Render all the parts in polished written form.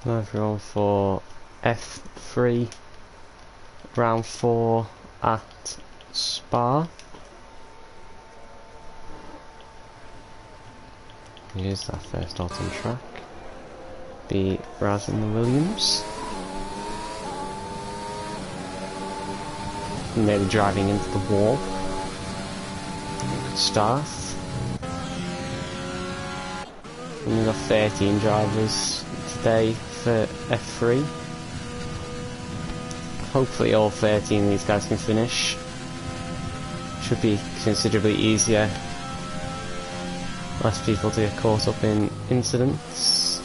Everyone for F3, round 4 at Spa. Here's that first start on track. Be Raz and the Williams. Nearly driving into the wall. Good start. And we've got 13 drivers today for F3. Hopefully all 13 of these guys can finish. Should be considerably easier. Less people to get caught up in incidents.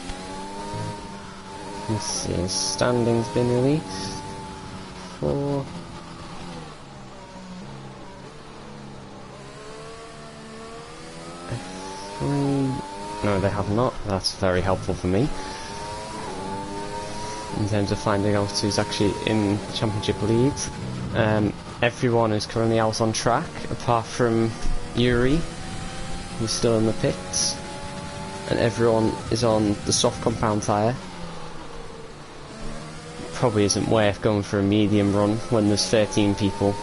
Let's see, standings been released for F3. No, they have not. That's very helpful for me in terms of finding out who's actually in the championship lead. Everyone is currently out on track apart from Yuri, who's still in the pits, and everyone is on the soft compound tyre. Probably isn't worth going for a medium run when there's 13 people.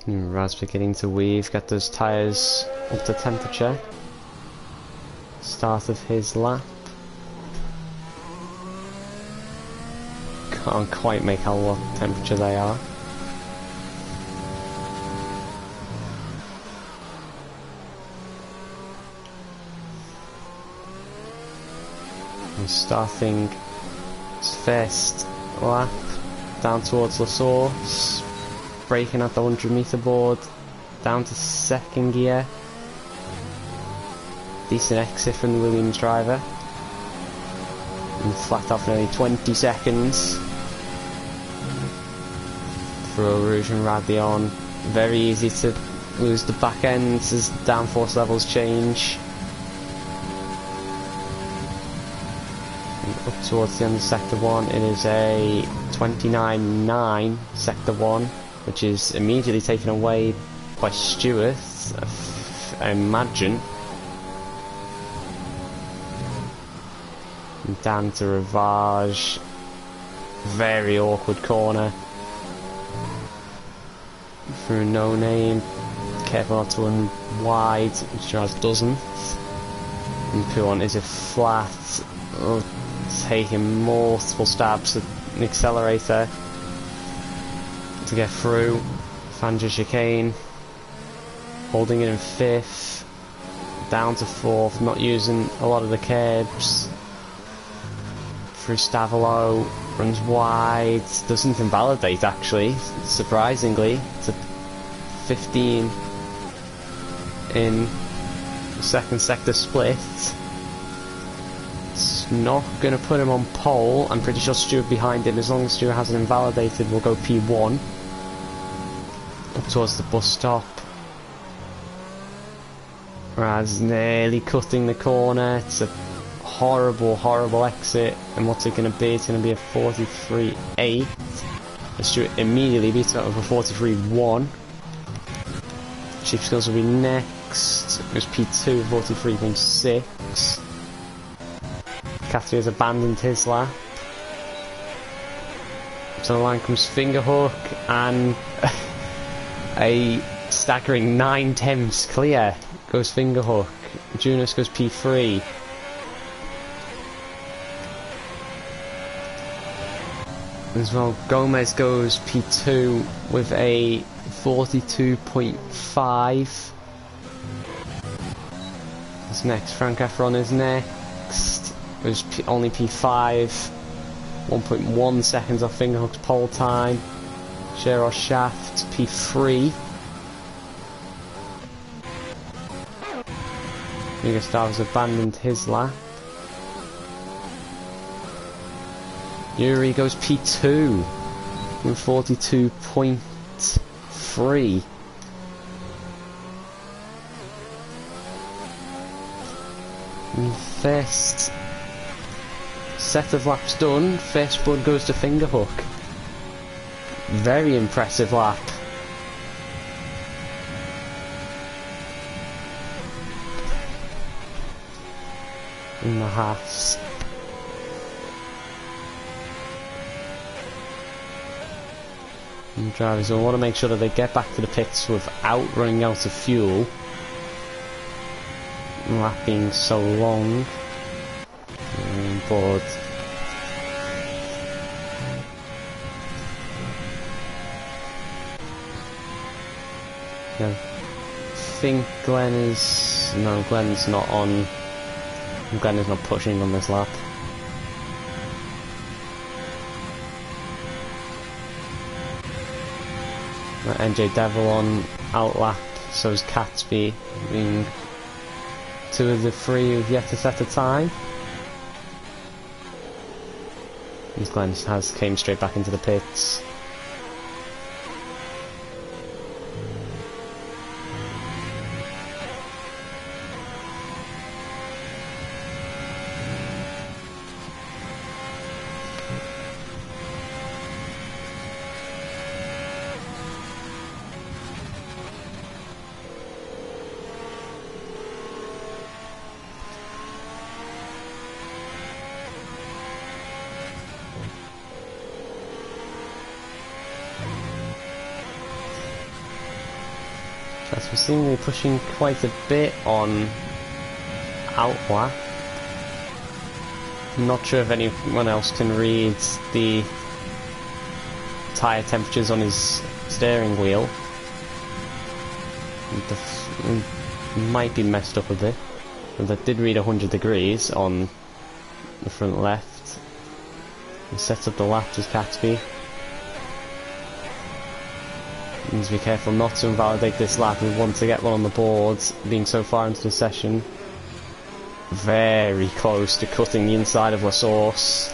Raz beginning to weave, get those tyres up to temperature. Start of his lap. Can't quite make out what temperature they are. And starting his first lap down towards the source. Braking at the 100-metre board, down to second gear. Decent exit from the Williams driver. And flat off nearly 20 seconds. Through Rouge and Radion. Very easy to lose the back end as downforce levels change. And up towards the end of sector 1, it is a 29.9 sector 1. Which is immediately taken away by Stewart, I imagine. And down to Ravage. Very awkward corner. Through No Name. Careful not to run wide, which Raz doesn't. And Puon is a flat. Taking multiple stabs at the accelerator to get through. Fanja chicane, holding it in 5th, down to 4th, not using a lot of the curbs. Through Stavolo, runs wide, doesn't invalidate actually, surprisingly. It's a 15 in the second sector split. It's not going to put him on pole. I'm pretty sure Stewart behind him, as long as Stewart hasn't invalidated, we'll go P1. Up towards the bus stop. Raz nearly cutting the corner. It's a horrible, horrible exit. And what's it going to be? It's going to be a 43.8. Stewart immediately beats it over 43.1. Chief Skills will be next. It was P2, 43.6. Cathy has abandoned his lap. To the line comes Fingerhook and a staggering 9/10 clear goes Fingerhook. Junus goes P3. As well, Gomez goes P2 with a 42.5. What's next? Frank Efron is next. It was only P5. 1.1 seconds off Fingerhook's pole time. Sheros Shaft P3. Yugoslav has abandoned his lap. Yuri goes P2 with 42.3. And first set of laps done, first spud goes to Fingerhook. Very impressive lap. In the Haas. And drivers will want to make sure that they get back to the pits without running out of fuel. Lap being so long. But I think Glenn is... No, Glenn's not on... Glenn is not pushing on this lap. NJ Devil on outlap, so is Catsby, being 2 of the 3 who've yet to set a time. And Glenn came straight back into the pits. As we're seemingly pushing quite a bit on outlap. I'm not sure if anyone else can read the tyre temperatures on his steering wheel. It might be messed up a bit. But that did read 100 degrees on the front left. And sets up the laps as Catsby. Need to be careful not to invalidate this lap. We want to get one on the boards, being so far into the session. Very close to cutting the inside of La Source.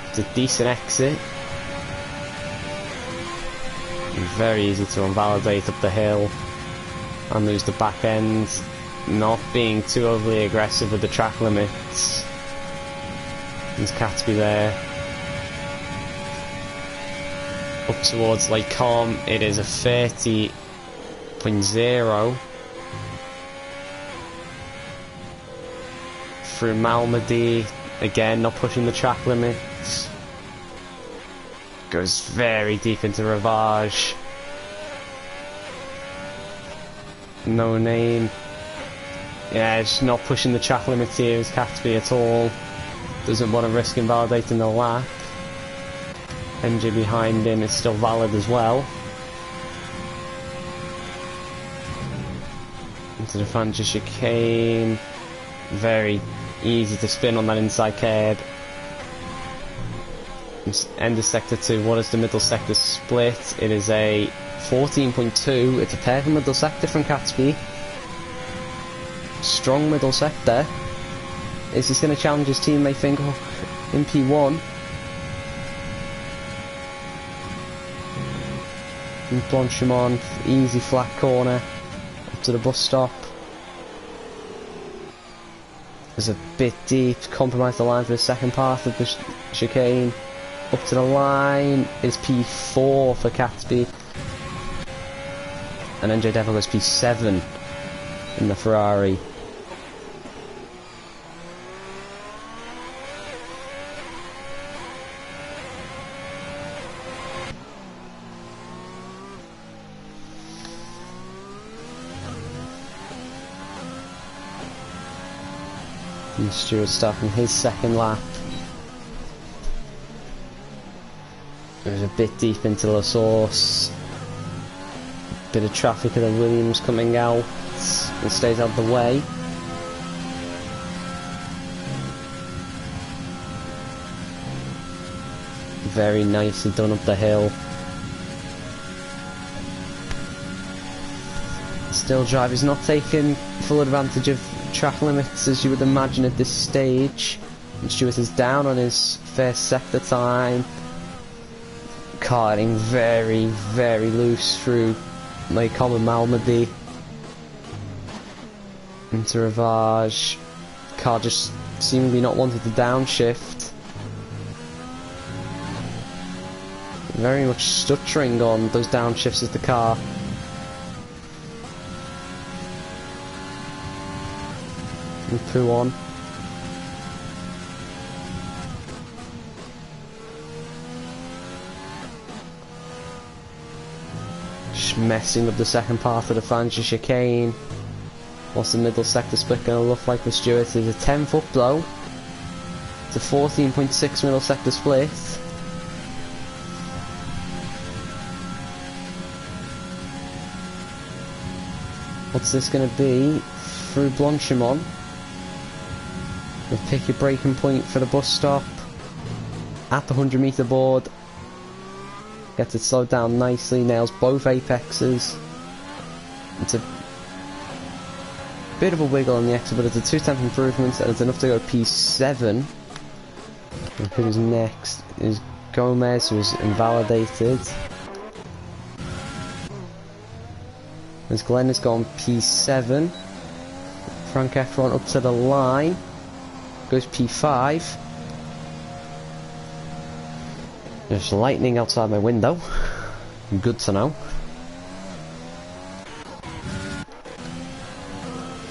It's a decent exit. Very easy to invalidate up the hill and lose the back end. Not being too overly aggressive with the track limits. There's Catsby there. Up towards Lake Com, it is a 30.0. Through Malmedy, again not pushing the track limits. Goes very deep into Ravage. No name. Yeah, it's not pushing the track limits here as Catsby at all. Doesn't want to risk invalidating the lap. NJ behind him is still valid as well. Into the Fanja chicane. Very easy to spin on that inside curb. End of sector 2. What is the middle sector split? It is a 14.2. It's a pair from middle sector from Catsby. Strong middle sector. Is this going to challenge his teammate Fingerhook in P1? And Blanchimont, easy flat corner up to the bus stop. There's a bit deep, compromise the line for the second part of the chicane. Up to the line is P4 for Catsby. And NJ Devil is P7 in the Ferrari. And Stewart starting his second lap. There's a bit deep into La Source. Bit of traffic of the Williams coming out and stays out of the way. Very nicely done up the hill. Still drivers not taking full advantage of track limits as you would imagine at this stage. And Stewart is down on his first sector time. Karting very, very loose through Lake Com and Malmedy. Into Ravage. Car just seemingly not wanting to downshift. Very much stuttering on those downshifts of the car. And poo on. Just messing up the second part of the Fangio chicane. What's the middle sector split going to look like for Stewart? There's a 10-foot blow. It's a 14.6 middle sector split. What's this going to be? Through Blanchimont. We'll pick your braking point for the bus stop. At the 100-metre board. Gets it slowed down nicely, nails both apexes. It's a bit of a wiggle on the exit, but it's a 2/10 improvement, and it's enough to go P7. And who's next is Gomez, who's invalidated. As Glenn has gone P7. Frank Efron up to the line. Goes P5. There's lightning outside my window. Good to know.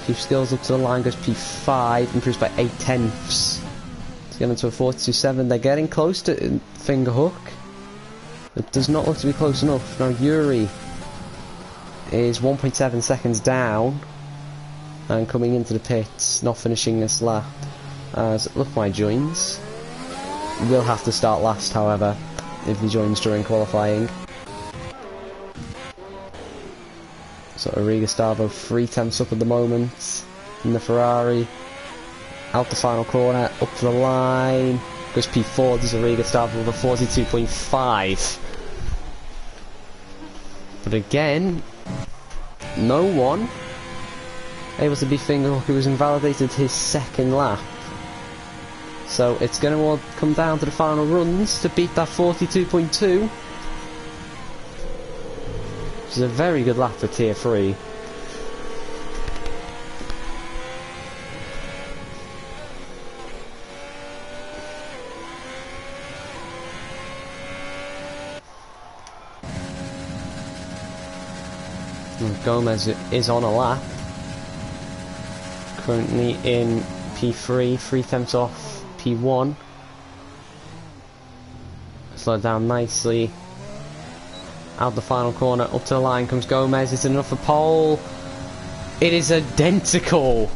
Chief Skills up to the line, goes P5, improves by 8/10. It's getting to a 42.7. They're getting close to Fingerhook. It does not look to be close enough. Now Yuri is 1.7 seconds down and coming into the pits, not finishing this lap. As Look My joins. Will have to start last, however, if he joins during qualifying. So Arrigo Stavo 3/10 up at the moment in the Ferrari. Out the final corner, up to the line. Goes P4, there's Arrigo Stavo with a 42.5. But again, no one able to beat Fingerhook, who was invalidated his second lap. So it's going to all come down to the final runs to beat that 42.2. Which is a very good lap for Tier 3. And Gomez is on a lap. Currently in P3, 3/10 off P1. Slowed down nicely. Out the final corner, up to the line comes Gomez. It's enough for pole. It is identical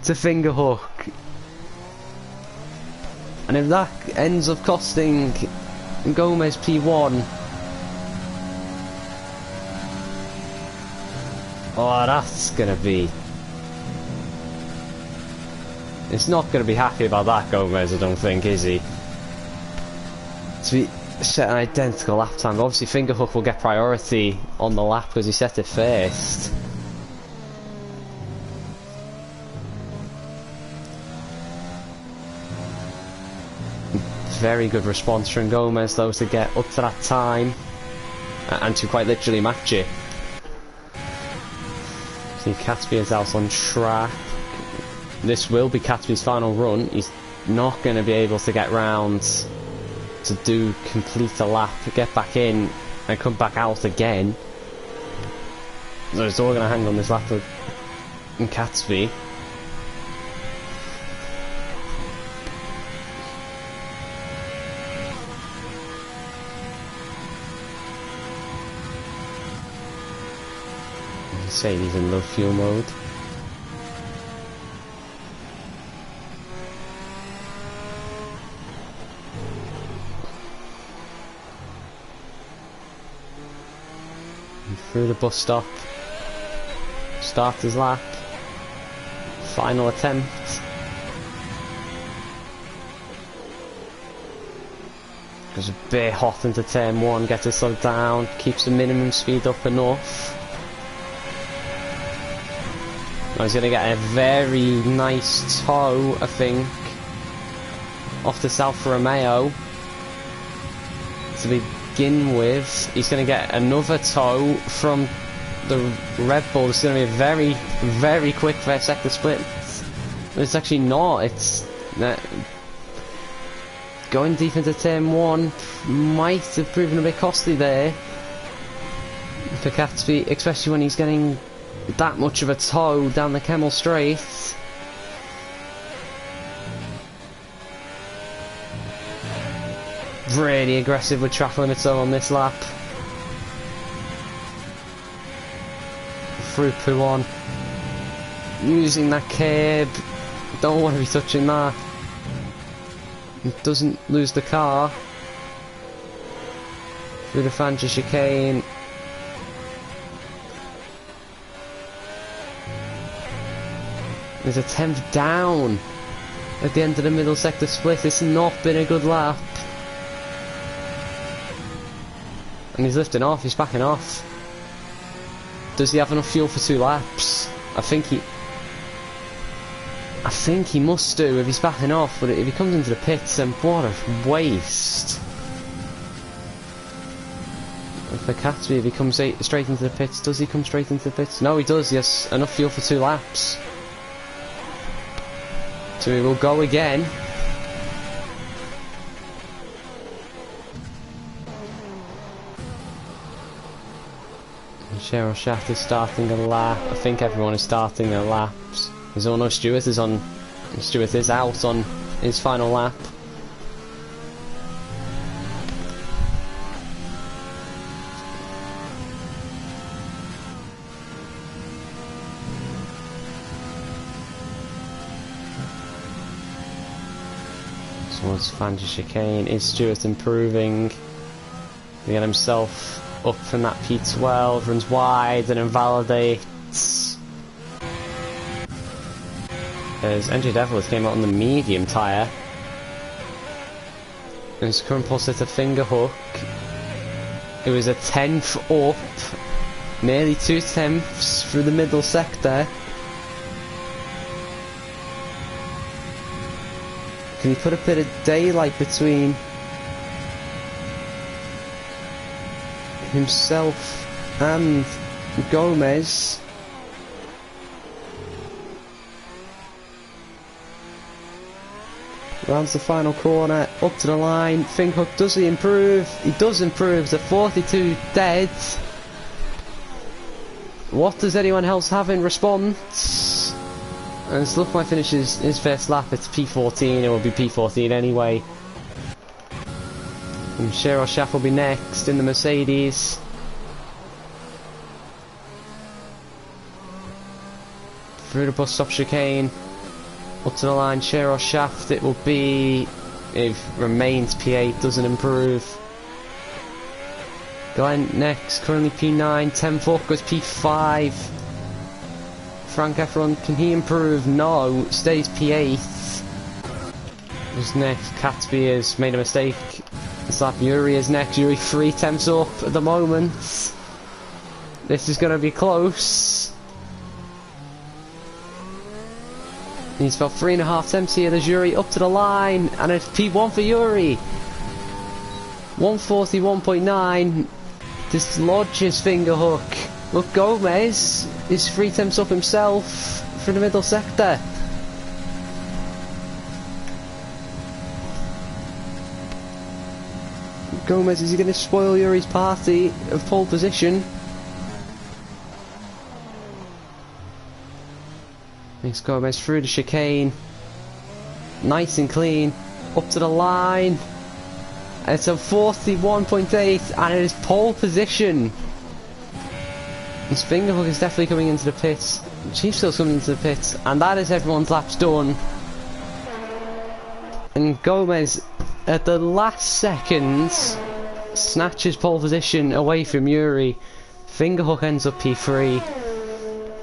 to Fingerhook. And if that ends up costing Gomez P1, oh, that's gonna be... It's not gonna be happy about that, Gomez, I don't think, is he? To be set an identical lap time. Obviously Fingerhook will get priority on the lap because he set it first. Very good response from Gomez though to get up to that time and to quite literally match it. See, Catsby is out on track. This will be Catsby's final run. He's not going to be able to get round to complete a lap, get back in and come back out again. So it's all going to hang on this lap of Catsby. Say he's in low fuel mode. And through the bus stop. Start his lap. Final attempt. Goes a bit hot into turn 1, gets it slowed down, keeps the minimum speed up enough. He's going to get a very nice toe, I think, off the Alfa Romeo to begin with. He's going to get another toe from the Red Bull. It's going to be a very, very quick first sector split. It's actually not. It's going deep into turn 1 might have proven a bit costly there for Gatsby, especially when he's getting that much of a tow down the Kemmel Straight. Really aggressive with track limits though on this lap. Through Pouon. Using that curb. Don't want to be touching that. It doesn't lose the car. Through the Fanja chicane. There's a 10th down at the end of the middle sector split. It's not been a good lap. And he's lifting off, he's backing off. Does he have enough fuel for 2 laps? I think he must do if he's backing off, but if he comes into the pits, then what a waste. For Gatsby, if he comes straight into the pits, does he come straight into the pits? No, he does. He has enough fuel for 2 laps. So he will go again. Cheryl Shaft is starting a lap. I think everyone is starting their laps. There's no Stewart is on. Stewart is out on his final lap. Towards Fanja chicane. Is Stewart improving? He got himself up from that P12, runs wide and invalidates. As NJ Devil came out on the medium tyre. And his current pole sitter finger hook. It was a 10th up, nearly 2/10 through the middle sector. Can he put a bit of daylight between himself and Gomez? Rounds the final corner, up to the line. Finhook, does he improve? He does improve. The 42 dead. What does anyone else have in response? And Sluffmy finishes his first lap. It's P14. It will be P14 anyway. And Cheryl Schaff will be next in the Mercedes. Through the bus stop chicane. Up to the line, Cheryl Shaft. It will be, if remains P8, doesn't improve. Glenn next, currently P9, 10th up goes P5. Frank Efron, can he improve? No, stays P8. Who's next? Gatsby has made a mistake. It's like Yuri is next. Yuri 3/10 up at the moment. This is going to be close. He's about 3.5 here. There's Yuri up to the line, and it's P1 for Yuri. 141.9. Dislodges finger hook. Look, Gomez is 3/10 up himself for the middle sector. Gomez, is he going to spoil Yuri's party of pole position? Thanks, Gomez through the chicane. Nice and clean. Up to the line. And it's a 41.8, and it is pole position. His finger hook is definitely coming into the pits. Chief Skill's coming into the pits, and that is everyone's laps done. And Gomez, at the last second, snatches pole position away from Yuri. Finger hook ends up P3.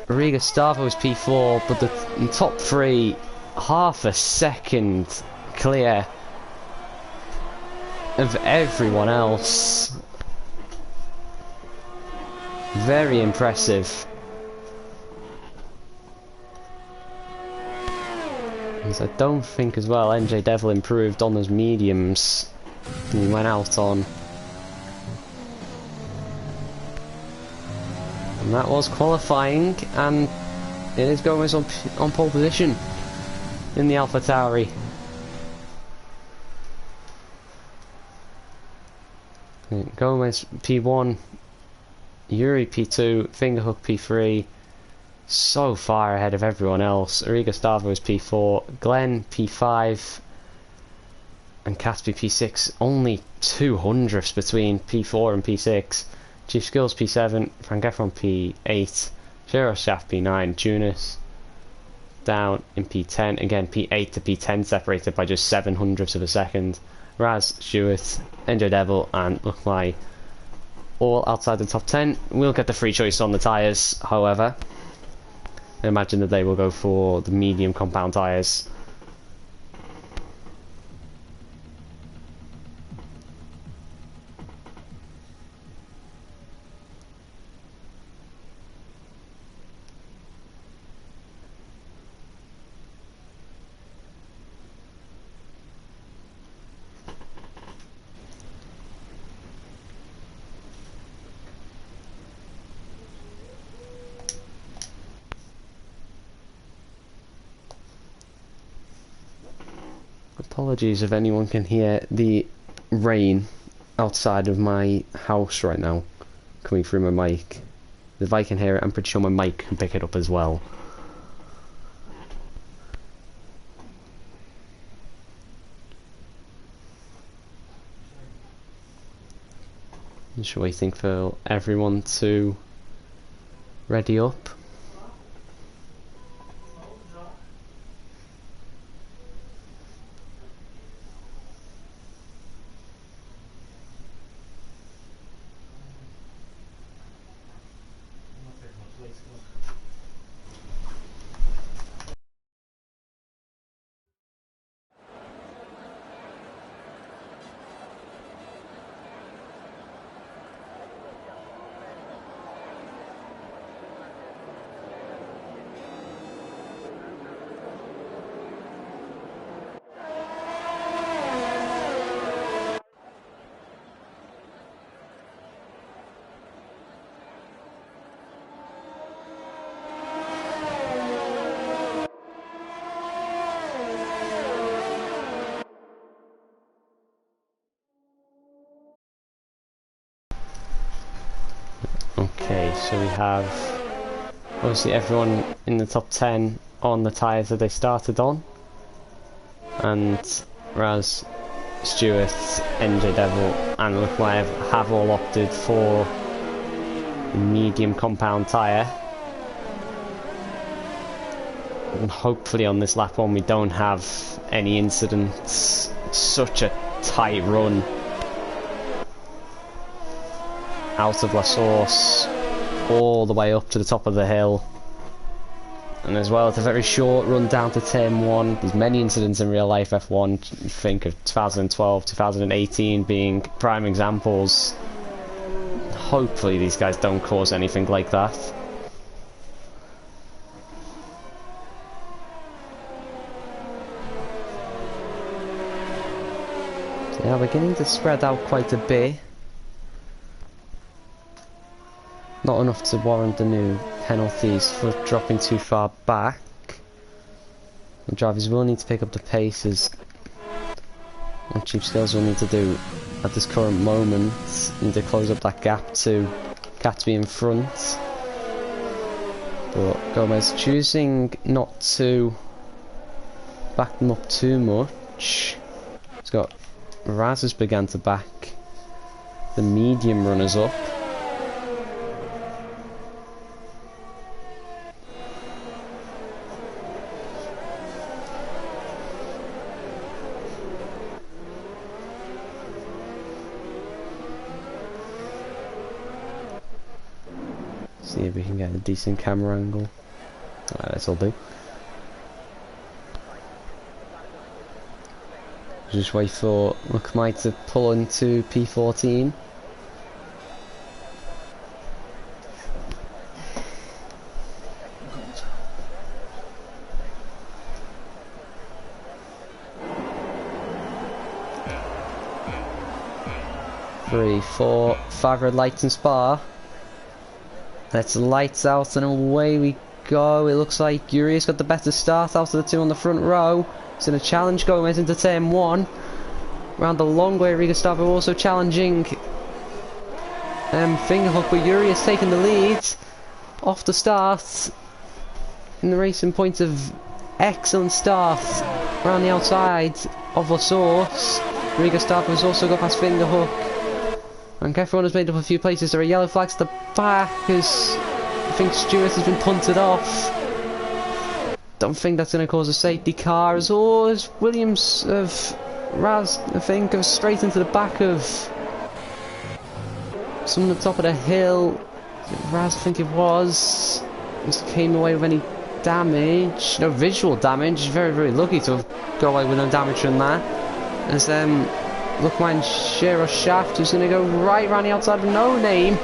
Riga Stavo is P4, but the top three, half a second clear of everyone else. Very impressive. As I don't think as well NJ Devil improved on those mediums he went out on. And that was qualifying, and it is Gomez on pole position. in the AlphaTauri. Gomez P1, Yuri P2, Fingerhook P3, so far ahead of everyone else. Uri Gustavo is P4, Glenn P5, and Caspi P6. Only 200ths between P4 and P6. Chief Skills P7, Frank Efron P8, Shiro Shaft P9, Tunis down in P10. Again, P8 to P10 separated by just 700ths of a second. Raz, Stewart, Enjo Devil, and Look My all outside the top 10. We'll get the free choice on the tyres, however. I imagine that they will go for the medium compound tyres. Apologies if anyone can hear the rain outside of my house right now coming through my mic. If I can hear it, I'm pretty sure my mic can pick it up as well. Just waiting for everyone to ready up. Okay, so we have obviously everyone in the top 10 on the tyres that they started on, and Raz, Stewart, NJ Devil and Leclerc have all opted for the medium compound tyre, and hopefully on this lap one we don't have any incidents. It's such a tight run out of La Source all the way up to the top of the hill, and as well it's a very short run down to turn 1. There's many incidents in real life F1. You think of 2012, 2018 being prime examples. Hopefully these guys don't cause anything like that. Yeah, we're beginning to spread out quite a bit. Not enough to warrant the new penalties for dropping too far back. The drivers will need to pick up the paces. What Chief Skills will need to do at this current moment, need to close up that gap to Gatsby in front. But Gomez choosing not to back them up too much. He's got Raz has begun to back the medium runners up. See if we can get a decent camera angle. Alright, that'll do. Just wait for Lookmite to pull into P14. Three, four, 5 red lights in Spa. That's lights out and away we go. It looks like Yuri's got the better start out of the two on the front row. He's going to challenge Gomez into turn 1. Around the long way, Riga-Stavo also challenging Fingerhook, but Yuri has taken the lead off the start in the racing point of excellent start around the outside of La Source. Riga-Stavo has also got past Fingerhook, and everyone has made up a few places. There are yellow flags at the back as I think Stewart has been punted off. Don't think that's going to cause a safety car as Williams of Raz, I think, goes straight into the back of someone at the top of the hill. Raz, I think it was. Just came away with any damage. No visual damage. Very, very lucky to have got away with no damage from that. As look, mine Shero Shaft who's going to go right around the outside of No Name.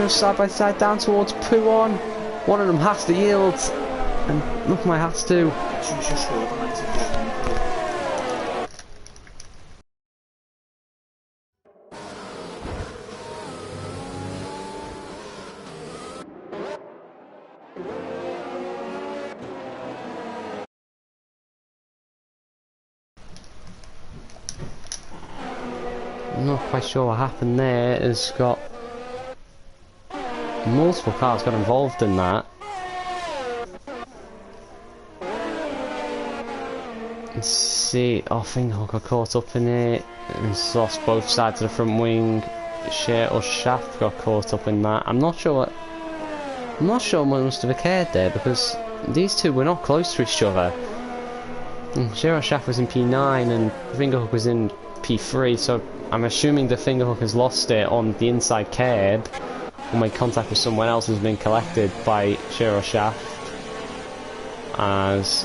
Side by side down towards Puon. One of them has to yield, and look, my has to. I'm not quite sure what happened there. It's got multiple cars got involved in that. Let's see. Oh, Fingerhook got caught up in it. It's lost both sides of the front wing. Share or Shaft got caught up in that. I'm not sure what must have occurred there, because these two were not close to each other. Share or Shaft was in P9 and Fingerhook was in P3, so I'm assuming the Fingerhook has lost it on the inside curb. Or made contact with someone else who's been collected by Shero Shaft, as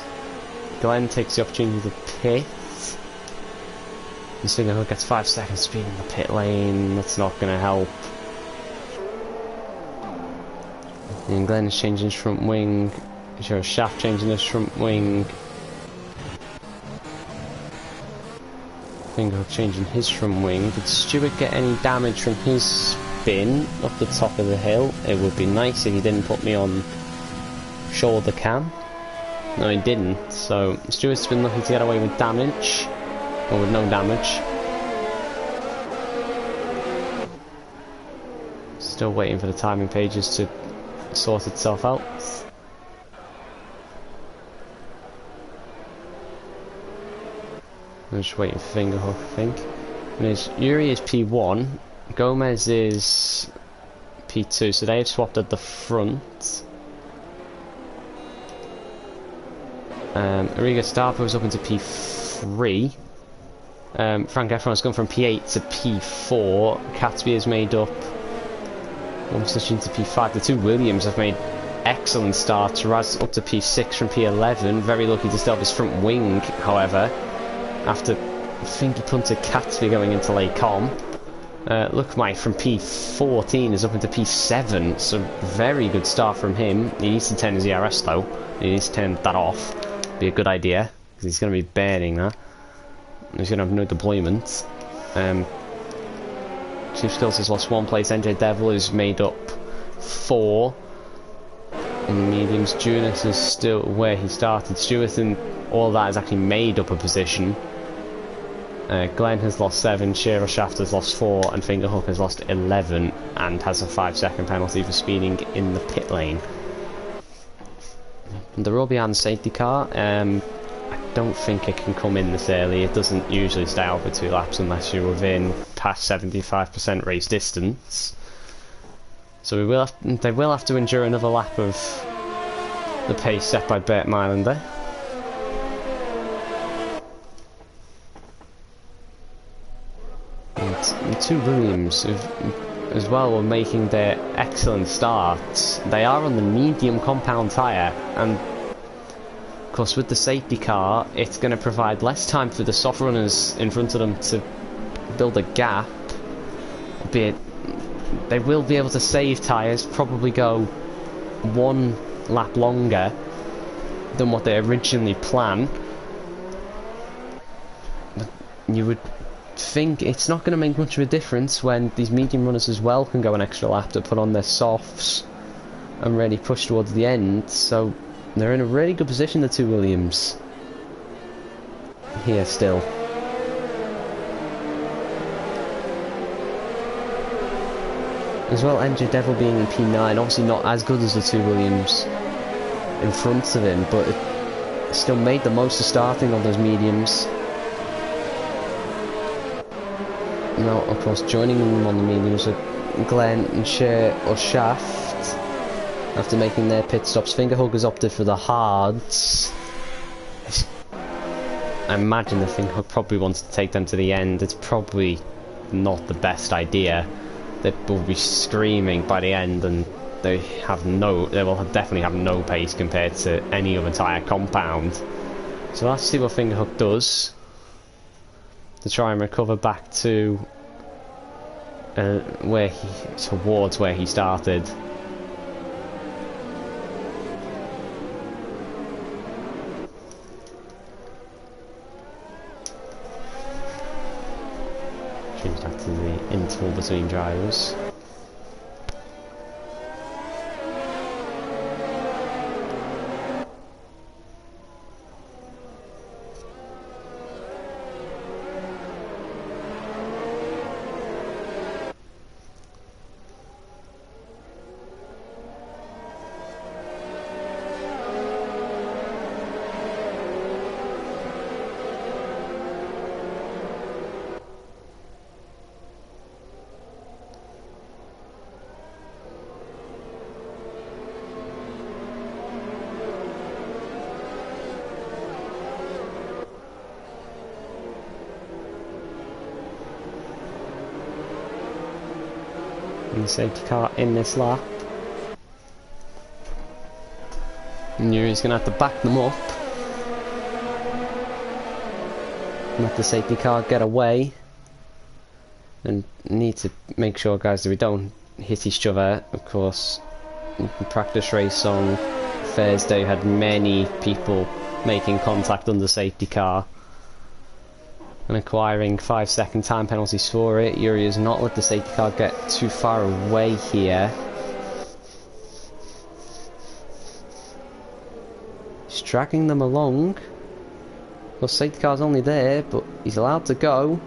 Glenn takes the opportunity to pit. And Fingerhook gets 5 seconds speed in the pit lane. That's not going to help. And Glenn is changing his front wing. Shero Shaft changing his front wing. Fingerhook changing his front wing. Did Stewart get any damage from his spin up the top of the hill? It would be nice if he didn't put me on shoulder cam. No, he didn't, so Stewart's been lucky to get away with damage, or with no damage. Still waiting for the timing pages to sort itself out. I'm just waiting for Fingerhook, I think. And Yuri is P1, Gomez is P2, so they've swapped at the front. Riga-Stavo is up into P3. Frank Efron has gone from P8 to P4. Catsby has made up one position to P5. The two Williams have made excellent starts. Raz up to P6 from P11. Very lucky to still have his front wing, however, after I think he punted Catsby going into Lake Com. Look, Mike from P14 is up into P7, so very good start from him. He needs to turn his ERS though. He needs to turn that off. Be a good idea, because he's going to be burning that. He's going to have no deployment. Chief Skills has lost 1 place. NJ Devil has made up 4. In the mediums, Junis is still where he started. Stewart and all that has actually made up a position. Glenn has lost 7, Shero Shaft has lost 4, and Fingerhook has lost 11 and has a 5-second penalty for speeding in the pit lane. The Robian safety car, I don't think it can come in this early. It doesn't usually stay out for 2 laps unless you're within past 75% race distance. So they will have to endure another lap of the pace set by Bert Mylander. And the two Williams as well were making their excellent starts. They are on the medium compound tyre, and of course with the safety car it's going to provide less time for the soft runners in front of them to build a gap, albeit they will be able to save tyres, probably go 1 lap longer than what they originally planned. But you would think it's not going to make much of a difference when these medium runners as well can go an extra lap to put on their softs and really push towards the end, so they're in a really good position, the two Williams here still. As well, NJ Devil being in P9, obviously not as good as the two Williams in front of him, but it still made the most of starting on those mediums. Now, of course, joining them on the mediums are Glenn and Cher or Shaft after making their pit stops. Fingerhugger's opted for the hards. I imagine the Fingerhugger probably wants to take them to the end. It's probably not the best idea. They will be screaming by the end, and they will definitely have no pace compared to any other tyre compound. So let's see what Fingerhook does to try and recover back to towards where he started. Change back to the interval between drivers. And the safety car in this lap. And Yuri's going to have to back them up. Let the safety car get away. And need to make sure, guys, that we don't hit each other. Of course, in the practice race on Thursday, had many people making contact on the safety car and acquiring 5-second time penalties for it. Yuri has not let the safety car get too far away here. He's dragging them along. Well, safety car's only there, but he's allowed to go.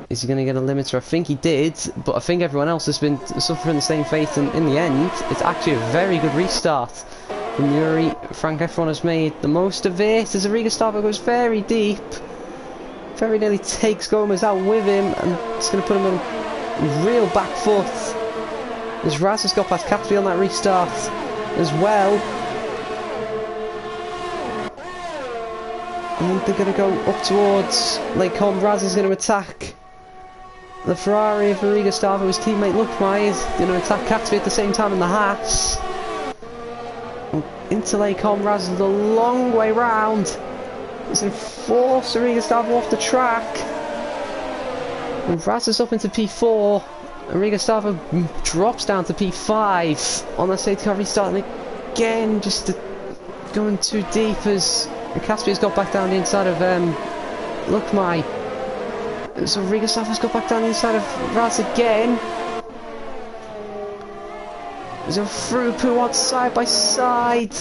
Is he going to get a limiter? I think he did, but I think everyone else has been suffering the same fate, and in the end, it's actually a very good restart from Yuri. Frank Efron has made the most of it as Arrigo Stavo goes very deep. Very nearly takes Gomez out with him, and it's going to put him on real back foot. As Raz has got past Catby on that restart as well. And they're going to go up towards Lake Holm. Raz is going to attack the Ferrari of Arrigo Stavo. His teammate Lukmai is going to attack Catby at the same time in the Haas. Into Lake Holm. Raz is a long way round. He's going to force Arrigo Stavo off the track. And Raz is up into P4. Arrigo Stavo drops down to P5 on the safety car restart, and again just going too deep as Caspia's got back down the inside of Lukmai. So Arrigo Stavo's got back down the inside of Raz again. There's a through poo on side by side.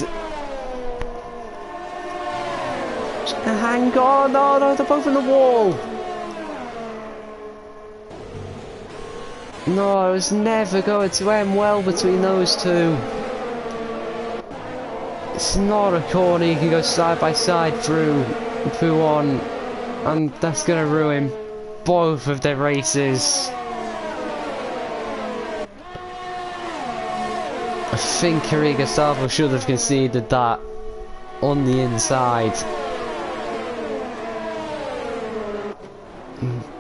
Hang on, no, they're both in the wall. No, it was never going to end well between those two. It's not a corner you can go side by side through poo on, and that's going to ruin both of their races. I think Arrigo Stavo should have conceded that on the inside.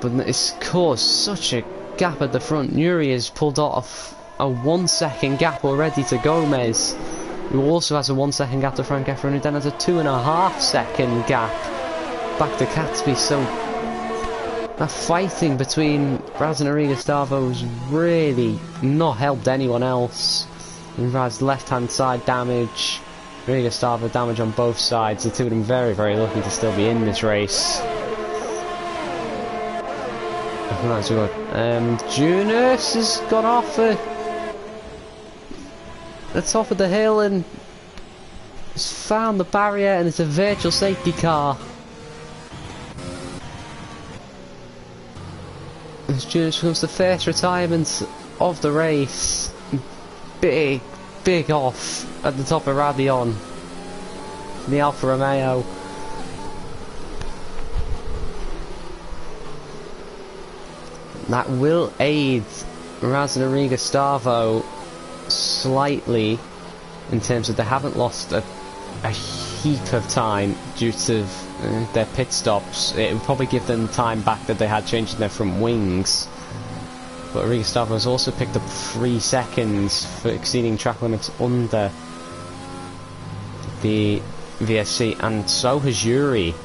But it's caused such a gap at the front. Yuri has pulled off a 1 second gap already to Gomez, who also has a 1 second gap to Frank Efron, who then has a 2.5 second gap back to Catby. So that fighting between Raz and Arrigo Stavo has really not helped anyone else. And Raz left hand side damage, Arrigo Stavo damage on both sides. The two of them very, very lucky to still be in this race. That's good. Junus has gone off the top of the hill and has found the barrier, and it's a virtual safety car. As Judas becomes the first retirement of the race. Big off at the top of Rabion. The Alfa Romeo. That will aid Razanariga Stavo slightly in terms of they haven't lost a heap of time due to their pit stops. It would probably give them time back that they had changing their front wings. But Riga Stavo has also picked up 3 seconds for exceeding track limits under the VSC, and so has Yuri.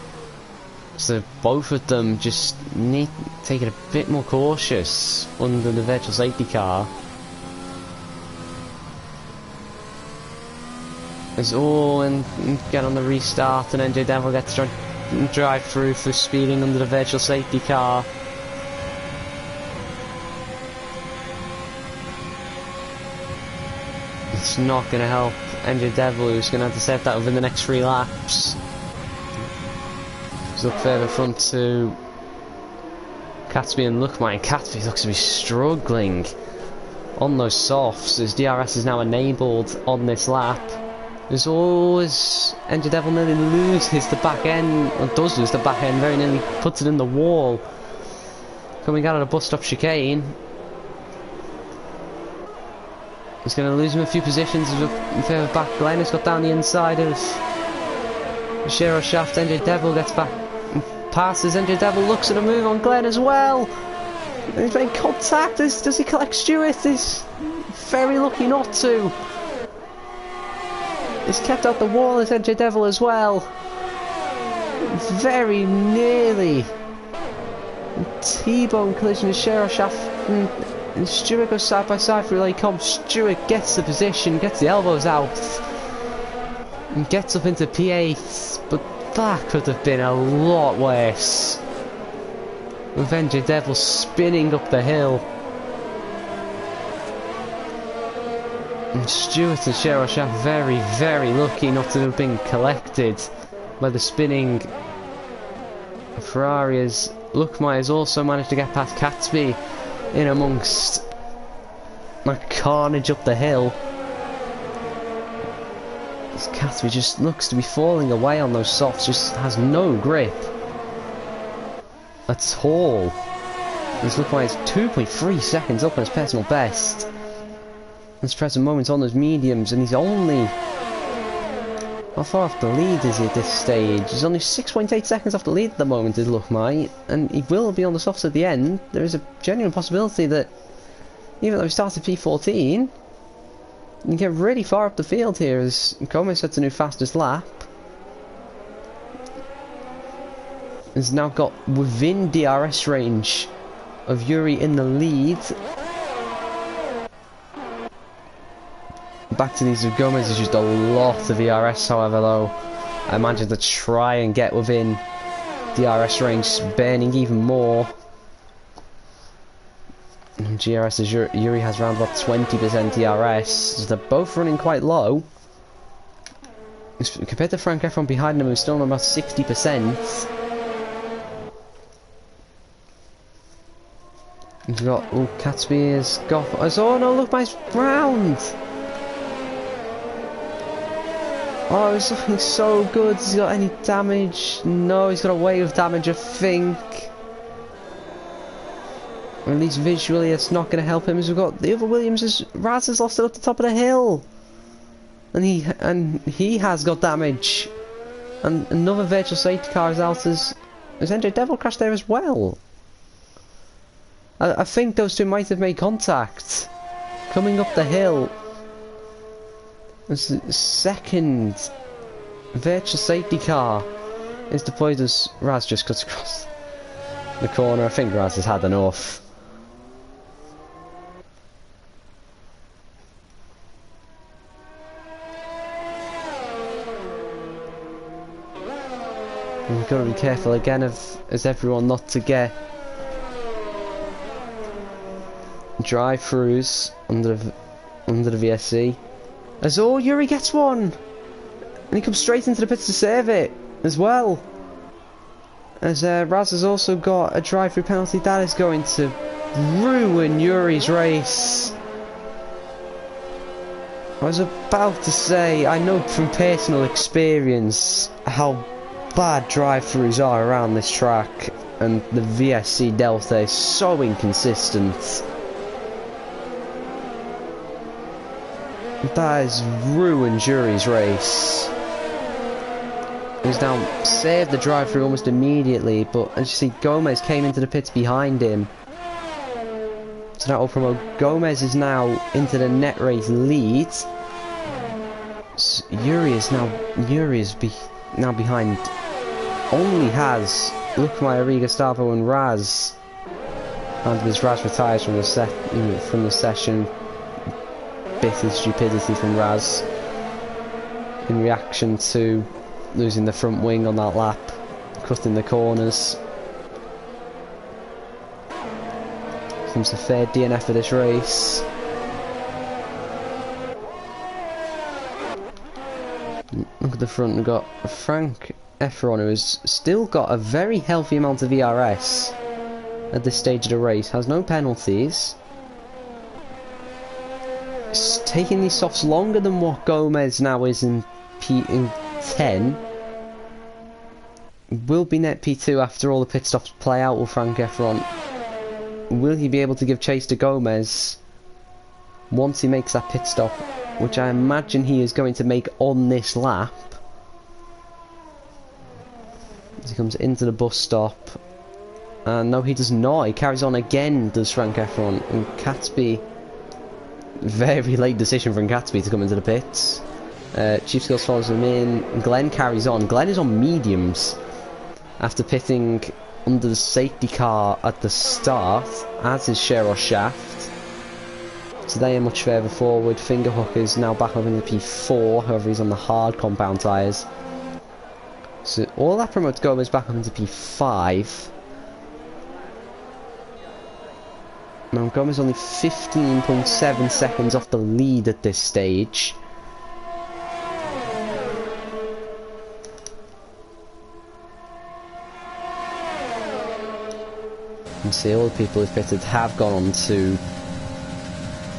So both of them just need to take it a bit more cautious under the virtual safety car. As and get on the restart, and NJ Devil gets to drive through for speeding under the virtual safety car. It's not going to help NJ Devil, who's going to have to save that within the next 3 laps. Look further front to Catsby and Lookmine. Catsby looks to be struggling on those softs as DRS is now enabled on this lap. There's always NJ Devil nearly loses the back end, or does lose the back end, very nearly puts it in the wall. Coming out of the bus stop chicane. He's going to lose him a few positions in favour of back. Glenn has got down the inside of Shero Shaft. NJ Devil gets back. Passes. NJ Devil looks at a move on Glenn as well. And he's making contact. Does he collect Stewart? He's very lucky not to. He's kept out the wall as NJ Devil as well. Very nearly. T-bone collision with Shero Shaft and Stewart goes side by side for relay comp. Stewart gets the position, gets the elbows out, and gets up into P8, but that could have been a lot worse. With NJ Devil spinning up the hill. And Stewart and Shero Shaft very lucky not to have been collected by the spinning Ferraris. Lookmeyer has also managed to get past Catsby in amongst that carnage up the hill. This Catsby just looks to be falling away on those softs, just has no grip at all. This Lookmeyer is 2.3 seconds up on his personal best. This present moment on those mediums, and he's only... how far off the lead is he at this stage? He's only 6.8 seconds off the lead at the moment, is Lookmeye, and he will be on the softs at the end. There is a genuine possibility that, even though he started P14, he can get really far up the field here as Gomez sets a new fastest lap. Has now got within DRS range of Yuri in the lead. Back to these of Gomez is just a lot of ERS, however, though. I imagine to try and get within DRS range, burning even more. And GRS as Yuri has around about 20% DRS, so they're both running quite low. Compared to Frank Efron behind him, who's still on about 60%. He's got, oh, Catsby has got, oh no, look, my round! Oh, he's looking so good. Has he got any damage? No, he's got a wave of damage, I think. Or at least visually, it's not going to help him. As we've got the other Williams, Raz has lost it up the top of the hill, and he has got damage. And another virtual safety car is out as NJ Devil crashed there as well. I think those two might have made contact coming up the hill. The second virtual safety car is deployed as Raz just cuts across the corner. I think Raz has had enough. And we've got to be careful again as everyone not to get drive-throughs under the VSC. As all Yuri gets one, and he comes straight into the pits to save it as well. As Raz has also got a drive-through penalty that is going to ruin Yuri's race. I was about to say, I know from personal experience how bad drive-throughs are around this track, and the VSC Delta is so inconsistent. That has ruined Yuri's race. He's now saved the drive-through almost immediately, but as you see, Gomez came into the pits behind him. So that will promote Gomez is now into the net race lead. So Yuri is now behind. Only has Lukmai, Gustavo, and Raz. And as Raz retires from the session, bitter stupidity from Raz in reaction to losing the front wing on that lap, cutting the corners. Comes the third DNF for this race. Look at the front, we've got Frank Efron, who has still got a very healthy amount of ERS at this stage of the race, has no penalties. It's taking these softs longer than what Gomez now is in P10. Will be net P2 after all the pit stops play out with Frank Efron. Will he be able to give chase to Gomez once he makes that pit stop, which I imagine he is going to make on this lap? As he comes into the bus stop. No, he does not. He carries on again, does Frank Efron. And Catsby, very late decision from Catsby to come into the pits. Chief Skills follows him in. Glenn carries on. Glenn is on mediums after pitting under the safety car at the start, as is Sheros Shaft. So they are much further forward. Fingerhook is now back up in the P4, however he's on the hard compound tyres. So all that promotes Gomez back up into P5. Now Gomez only 15.7 seconds off the lead at this stage. You can see all the people who've pitted have gone on to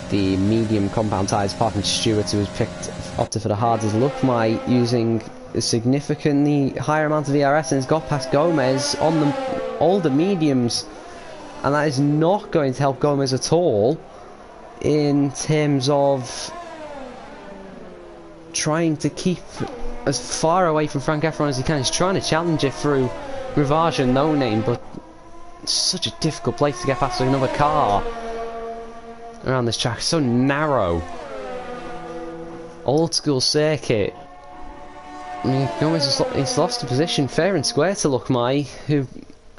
the medium compound tyres, apart from Stewart, who has opted for the hards. Look, my using a significantly higher amount of ERS and has got past Gomez on all the mediums, and that is not going to help Gomez at all in terms of trying to keep as far away from Frank Efron as he can. He's trying to challenge it through Rivage and No Name, but it's such a difficult place to get past another car around this track. It's so narrow. Old school circuit. I mean, Gomez he's lost the position fair and square to Lukmai, who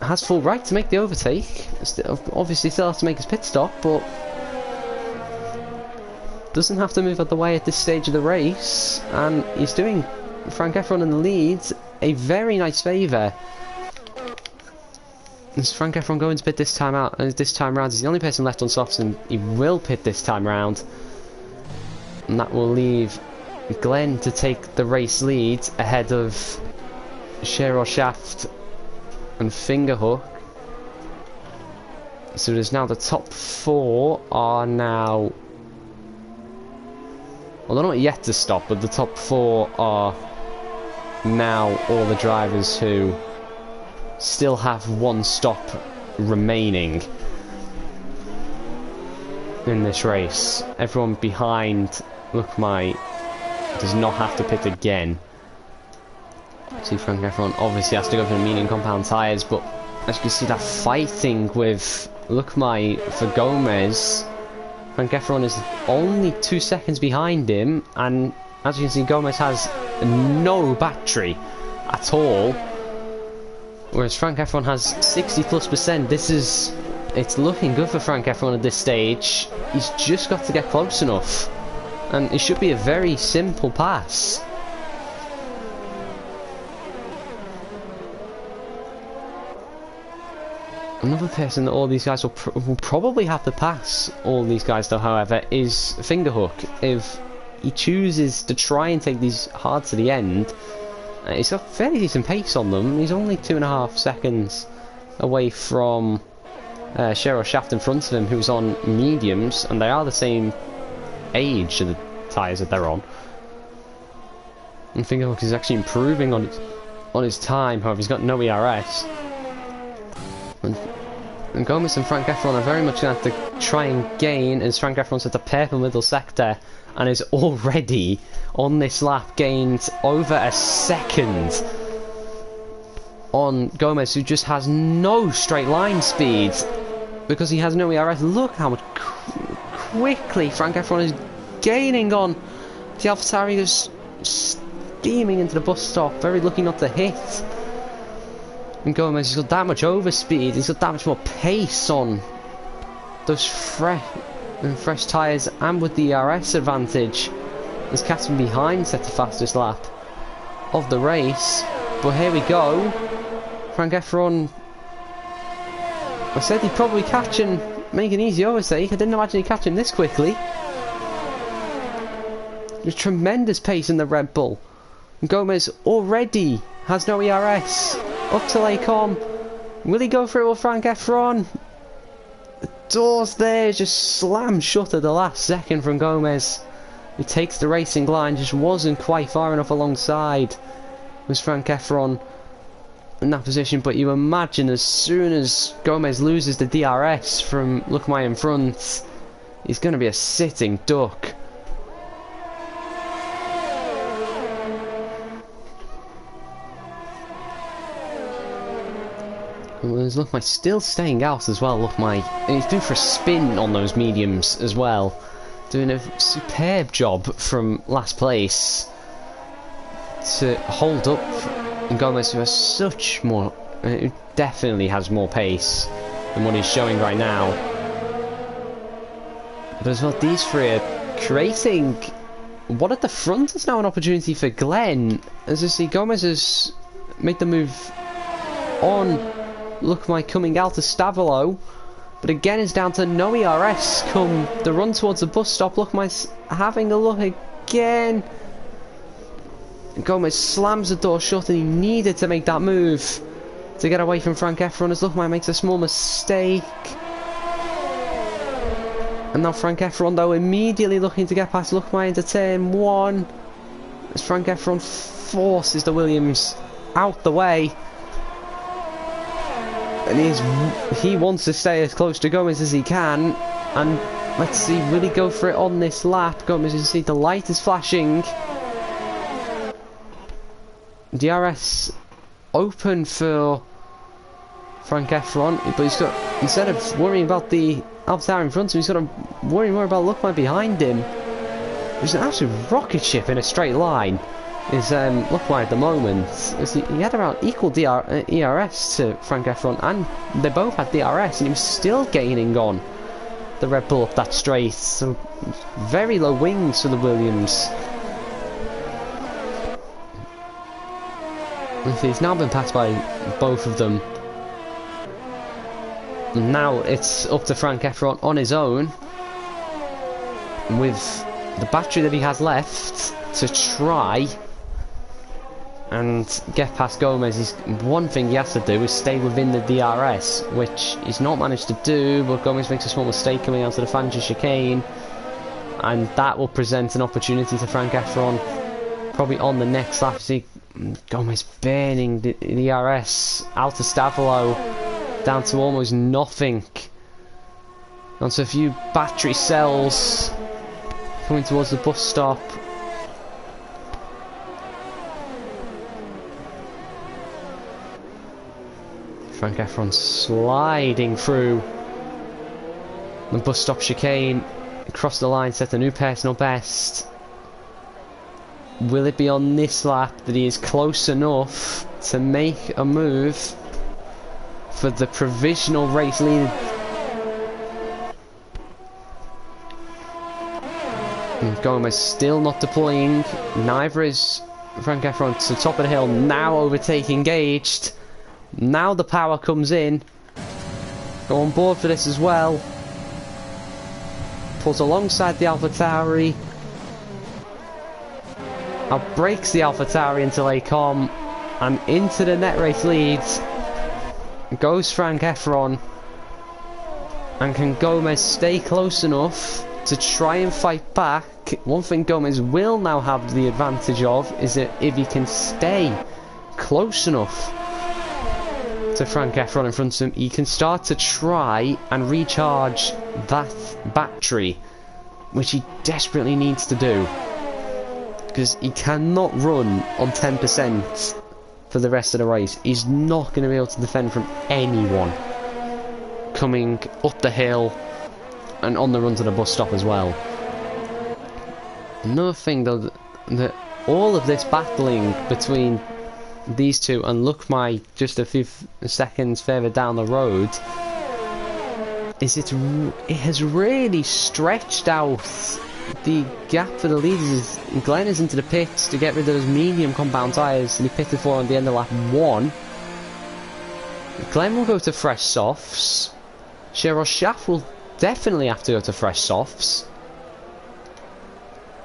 has full right to make the overtake. Obviously still has to make his pit stop, but doesn't have to move out of the way at this stage of the race, and he's doing Frank Efron in the lead a very nice favour. Is Frank Efron going to pit this time out? This time round, he's the only person left on softs, and he will pit this time round, and that will leave Glenn to take the race lead ahead of Sheros Shaft and Fingerhook. So there's now the top four are now, well, they're not yet to stop, but the top four are now all the drivers who still have one stop remaining in this race. Everyone behind Lukmai does not have to pit again. See, Frank Efron obviously has to go for the medium compound tyres, but as you can see, that fighting with Lukmai for Gomez, Frank Efron is only 2 seconds behind him, and as you can see, Gomez has no battery at all, whereas Frank Efron has 60+%. It's looking good for Frank Efron at this stage. He's just got to get close enough, and it should be a very simple pass. Another person that all these guys will probably have to pass, all these guys though, however, is Fingerhook. If he chooses to try and take these hard to the end. He's got fairly decent pace on them. He's only 2.5 seconds away from Cheryl Shaft in front of him, who's on mediums, and they are the same age of the tyres that they're on. I'm thinking, look, he's actually improving on his time. However, he's got no ERS. And Gomez and Frank Efron are very much going to have to try and gain, as Frank Efron's at the purple middle sector and is already on this lap gained over a second on Gomez, who just has no straight line speed because he has no ERS. Look how much quickly Frank Efron is gaining on the AlphaTauri, is steaming into the bus stop, very lucky not to hit. And Gomez has got that much overspeed, he's got that much more pace on those fresh tyres, and with the ERS advantage, as Catherine behind set the fastest lap of the race. But here we go, Frank Efron. I said he'd probably catch and make an easy overtake. I didn't imagine he'd catch him this quickly. There's tremendous pace in the Red Bull. And Gomez already has no ERS. Up to Lacombe. Will he go for it with Frank Efron? The doors there just slammed shut at the last second from Gomez. He takes the racing line, just wasn't quite far enough alongside. Was Frank Efron in that position, but you imagine as soon as Gomez loses the DRS from Lookmai in front, he's going to be a sitting duck. There's Lookmai still staying out as well. Lookmai, and he's due for a spin on those mediums as well, doing a superb job from last place to hold up Gomez, who has such more, who definitely has more pace than what he's showing right now. But as well, these three are creating what at the front is now an opportunity for Glenn. As you see, Gomez has made the move on Lookmai coming out to Stavolo, but again is down to no ERS come the run towards the bus stop. Lookmai's having a look again. Gomez slams the door shut, and he needed to make that move to get away from Frank Efron, as Lookmai makes a small mistake. And now Frank Efron, though, immediately looking to get past Lookmai into turn 1, as Frank Efron forces the Williams out the way. And he wants to stay as close to Gomez as he can. And let's see, will he go for it on this lap? Gomez, you see the light is flashing. DRS open for Frank Efron, but he's got, instead of worrying about the AlphaTauri in front of him, he's got to worry more about Lookmai behind him. There's an absolute rocket ship in a straight line. Is Lookmai at the moment. He had around equal ERS to Frank Efron, and they both had DRS, and he was still gaining on the Red Bull up that straight. So very low wings for the Williams. He's now been passed by both of them. And now it's up to Frank Efron on his own, with the battery that he has left, to try and get past Gomez. One thing he has to do is stay within the DRS, which he's not managed to do, but Gomez makes a small mistake coming out of the Fangio chicane, and that will present an opportunity to Frank Efron probably on the next lap. See Gomez burning the DRS out to Stavolo, down to almost nothing, onto a few battery cells coming towards the bus stop. Frank Efron sliding through the bus stop chicane, across the line, set a new personal best. Will it be on this lap that he is close enough to make a move for the provisional race lead? And Gomez still not deploying, neither is Frank Efron to the top of the hill, now overtaking Engaged. Now the power comes in. Go on board for this as well. Pulls alongside the AlphaTauri. Outbreaks the AlphaTauri until Acom, and into the net race leads goes Frank Efron. And can Gomez stay close enough to try and fight back? One thing Gomez will now have the advantage of is that if he can stay close enough to Frank Efron in front of him, he can start to try and recharge that battery, which he desperately needs to do. Because he cannot run on 10% for the rest of the race. He's not going to be able to defend from anyone coming up the hill and on the run to the bus stop as well. Another thing though, that all of this battling between these two, and look my just a few seconds further down the road, is it has really stretched out the gap for the leaders. Glenn is into the pits to get rid of those medium compound tyres, and he pitted for on the end of lap 1. Glenn will go to fresh softs. Cheryl Schaff will definitely have to go to fresh softs.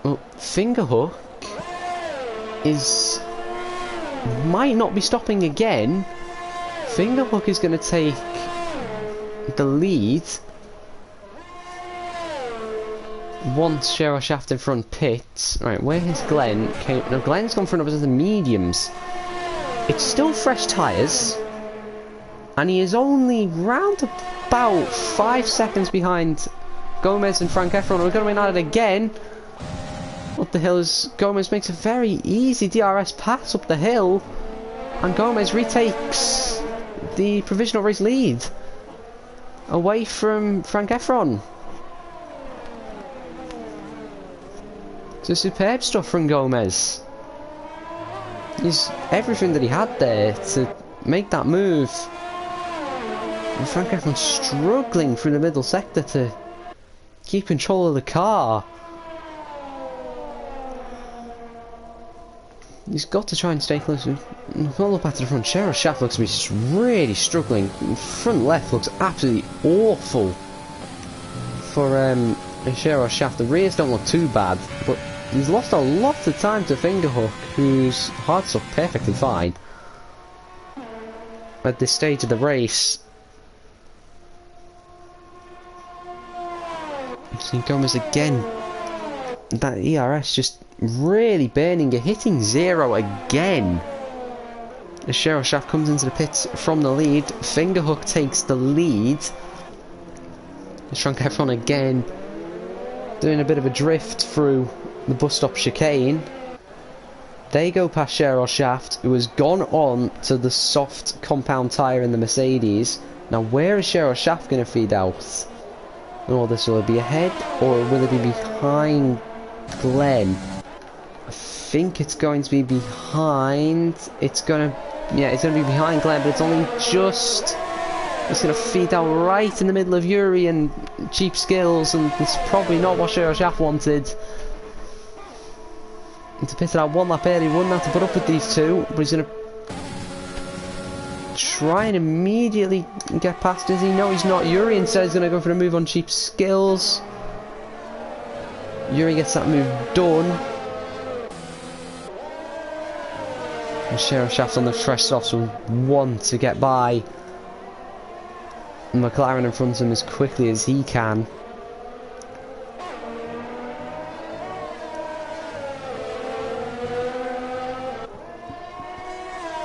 Well, Fingerhook might not be stopping again. Fingerhook is going to take the lead once Cheryl Shaft in front pits. Right, where's Glenn? Okay, now Glenn's gone for another set of mediums. It's still fresh tyres, and he is only round about 5 seconds behind Gomez and Frank Efron. We're going to win at it again. Up the hill as Gomez makes a very easy DRS pass up the hill, and Gomez retakes the provisional race lead away from Frank Efron. So superb stuff from Gomez. He's everything that he had there to make that move. And Frank Efron struggling through the middle sector to keep control of the car. He's got to try and stay close. All up at the front. Cheryl Shaft looks to be really struggling. Front left looks absolutely awful for Cheryl Shaft. The rears don't look too bad, but he's lost a lot of time to Fingerhook, whose hards look perfectly fine at this stage of the race. See Gomez again. That ERS just really burning it, hitting 0 again. As Cheryl Shaft comes into the pits from the lead, Fingerhook takes the lead. Frank Efron again doing a bit of a drift through the bus stop chicane. They go past Cheryl Shaft, who has gone on to the soft compound tyre in the Mercedes. Now where is Cheryl Shaft going to feed out? Or this will it be ahead, or will it be behind Glenn? I think it's going to be behind. It's going to be behind Glenn, but it's only just. It's going to feed out right in the middle of Yuri and Cheap Skills, and it's probably not what Cheryl Shaft wanted. And to pit it out one lap early, he wouldn't have to put up with these two, but he's going to try and immediately get past. Does he? No, he's not. Yuri instead is going to go for a move on Cheap Skills. Yuri gets that move done. And Cheryl Shaft on the fresh softs will want to get by McLaren in front of him as quickly as he can.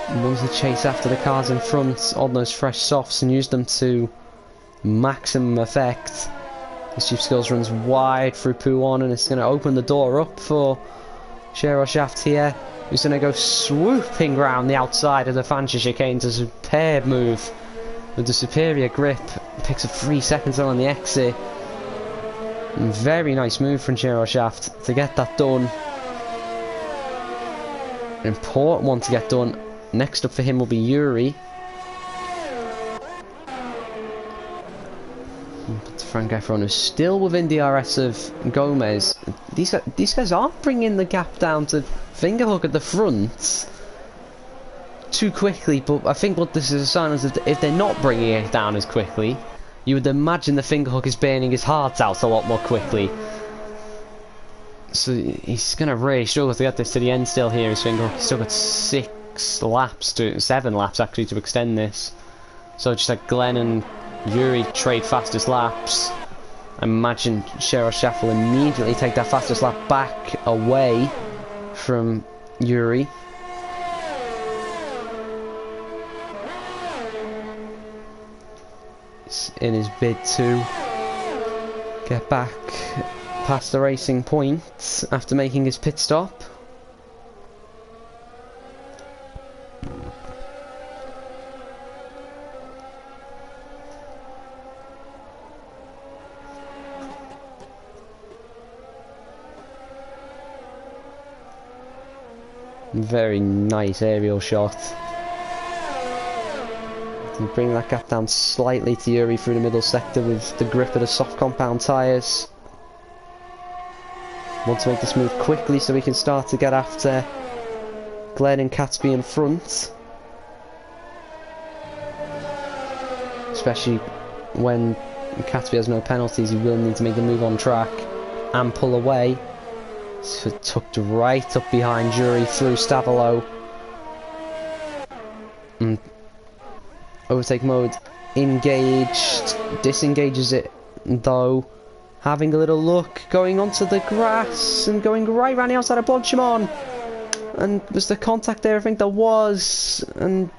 And wants to chase after the cars in front on those fresh softs and use them to maximum effect. As Chief Skills runs wide through P1, and it's going to open the door up for Cheryl Shaft here, who's going to go swooping round the outside of the Fancy chicane. It's a superb move with the superior grip. Picks up 3 seconds on the exit. And very nice move from Cheryl Shaft to get that done. An important one to get done. Next up for him will be Yuri. But Frank Efron is still within DRS of Gomez. These guys aren't bringing the gap down to Fingerhook at the front too quickly, but I think what this is a sign is that if they're not bringing it down as quickly, you would imagine the Fingerhook is burning his heart out a lot more quickly. So he's going to really struggle to get this to the end still here. He's still got 7 laps actually to extend this. So just like Glenn and Yuri trade fastest laps. I imagine Cheryl Schaff will immediately take that fastest lap back away from Yuri. In his bid to get back past the Racing Point after making his pit stop. Very nice aerial shot. And bring that gap down slightly to Yuri through the middle sector with the grip of the soft compound tyres. Want to make this move quickly so we can start to get after Glenn and Catesby in front. Especially when Catesby has no penalties, he will need to make the move on track and pull away. So tucked right up behind Yuri through Stavolo. And overtake mode engaged, disengages it though, having a little look, going onto the grass and going right round the outside of Blanchimon. And was there contact there? I think there was, and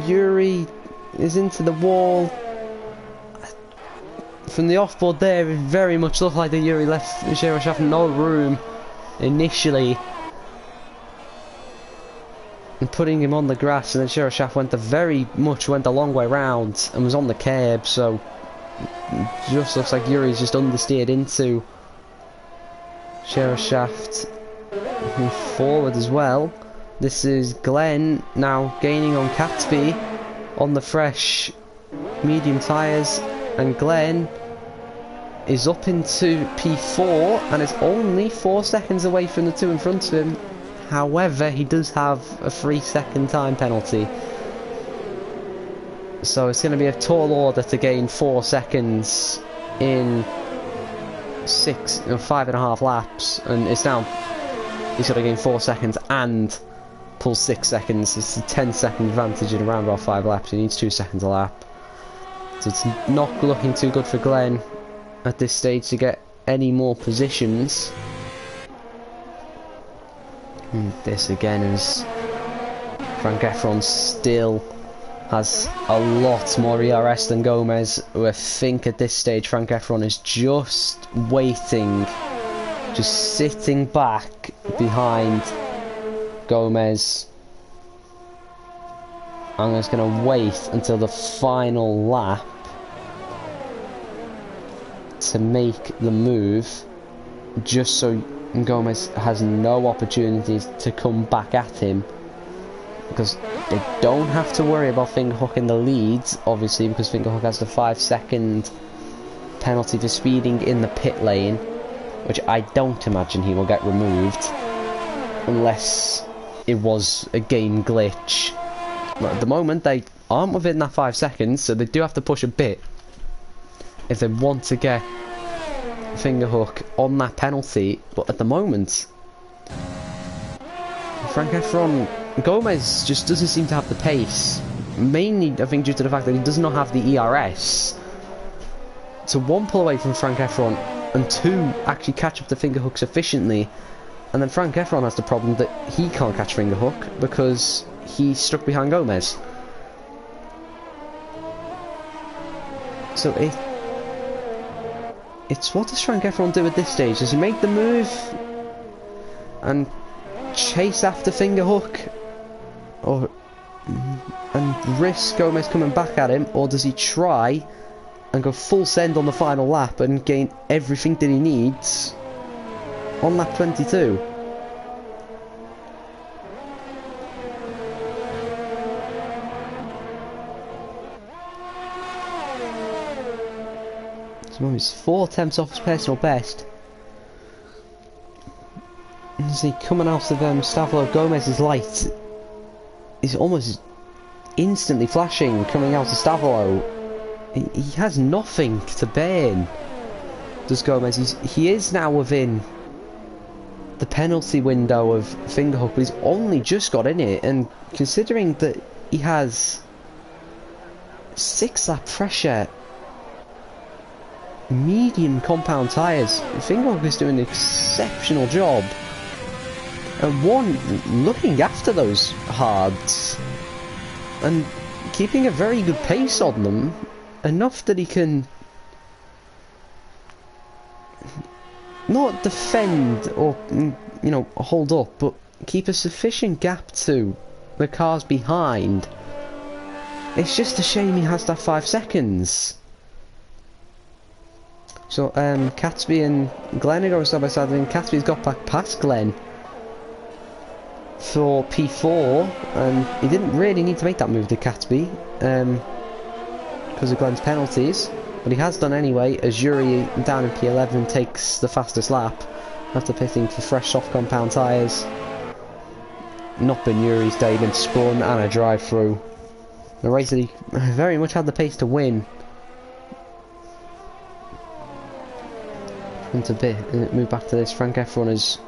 Yuri is into the wall. From the offboard there, it very much looked like that Yuri left Sheroshaft no room initially, and putting him on the grass, and then Sheroshaft went a long way round and was on the curb. So it just looks like Yuri's just understeered into Sheroshaft. Moving forward as well. This is Glenn now gaining on Catesby on the fresh medium tyres, and Glenn is up into P4 and is only 4 seconds away from the 2 in front of him. However, he does have a 3-second time penalty, so it's going to be a tall order to gain 4 seconds in 5.5 laps, and it's now he's got to gain 4 seconds and pull 6 seconds. It's a 10-second advantage in around about 5 laps. He needs 2 seconds a lap. So it's not looking too good for Glenn at this stage to get any more positions. And this again is Frank Efron still has a lot more ERS than Gomez, who I think at this stage Frank Efron is just waiting, just sitting back behind Gomez. I'm just going to wait until the final lap to make the move, just so Gomez has no opportunities to come back at him, because they don't have to worry about Fingerhook in the leads, obviously, because Fingerhook has the 5-second penalty for speeding in the pit lane, which I don't imagine he will get removed unless it was a game glitch. But at the moment they aren't within that 5 seconds, so they do have to push a bit if they want to get Fingerhook on that penalty. But at the moment, Frank Efron, Gomez just doesn't seem to have the pace, mainly I think due to the fact that he does not have the ERS to 1, pull away from Frank Efron, and 2, actually catch up to Fingerhook sufficiently. And then Frank Efron has the problem that he can't catch Fingerhook because he's stuck behind Gomez. So it's what does Frank Efron do at this stage? Does he make the move and chase after Fingerhook, or and risk Gomez coming back at him, or does he try and go full send on the final lap and gain everything that he needs on lap 22? So he's 4 attempts off his personal best. You see, coming out of Stavro, Gomez's light is almost instantly flashing coming out of Stavro. He has nothing to burn. does Gomez. He is now within the penalty window of Fingerhook, but he's only just got in it, and considering that he has 6-lap pressure, medium compound tyres, Fingerhook is doing an exceptional job, and one looking after those hards and keeping a very good pace on them, enough that he can not defend or, you know, hold up, but keep a sufficient gap to the cars behind. It's just a shame he has that 5 seconds. So Catesby and Glenn are going side by side, and Catesby's got back past Glenn for P4, and he didn't really need to make that move to Catesby because of Glenn's penalties, but he has done anyway, as Yuri down in P11 takes the fastest lap after pitting for fresh soft compound tyres. Not been Yuri's day, been spun and a drive through. The race that he very much had the pace to win. And to move back to this, Frank Efron is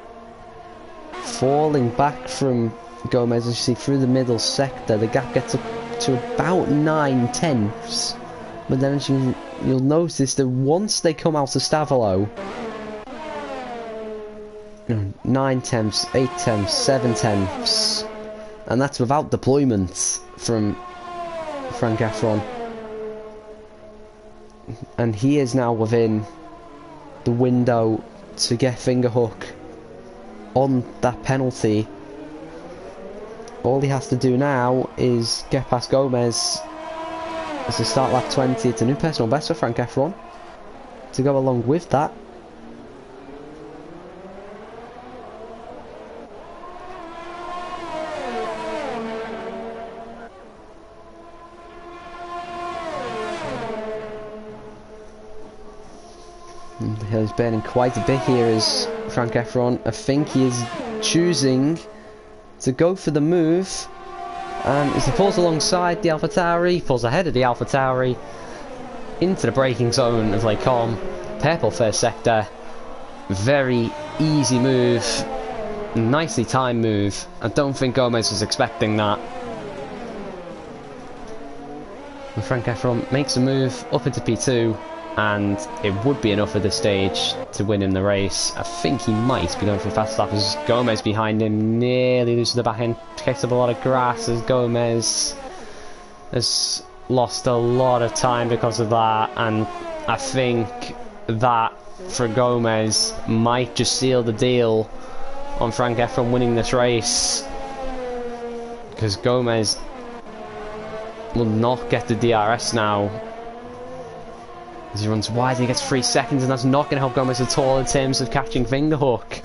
falling back from Gomez, as you see, through the middle sector. The gap gets up to about 9/10, but then as you'll notice that once they come out of Stavolo, 9/10, 8/10, 7/10, and that's without deployment from Frank Efron, and he is now within the window to get Fingerhook on that penalty. All he has to do now is get past Gomez as they start lap 20. It's a new personal best for Frank Efron to go along with that. And the hill is burning quite a bit here as Frank Efron, I think he is choosing to go for the move, and as he pulls alongside the AlphaTauri, pulls ahead of the AlphaTauri into the braking zone of Lake Com. Purple first sector, very easy move, nicely timed move. I don't think Gomez was expecting that. And Frank Efron makes a move up into P2, and it would be enough at this stage to win him the race. I think he might be going for a fast lap as Gomez behind him nearly loses the back end, picks up a lot of grass as Gomez has lost a lot of time because of that, and I think that for Gomez might just seal the deal on Frank Efron winning this race, because Gomez will not get the DRS now. As he runs wide, he gets 3 seconds, and that's not going to help Gomez at all in terms of catching Fingerhook.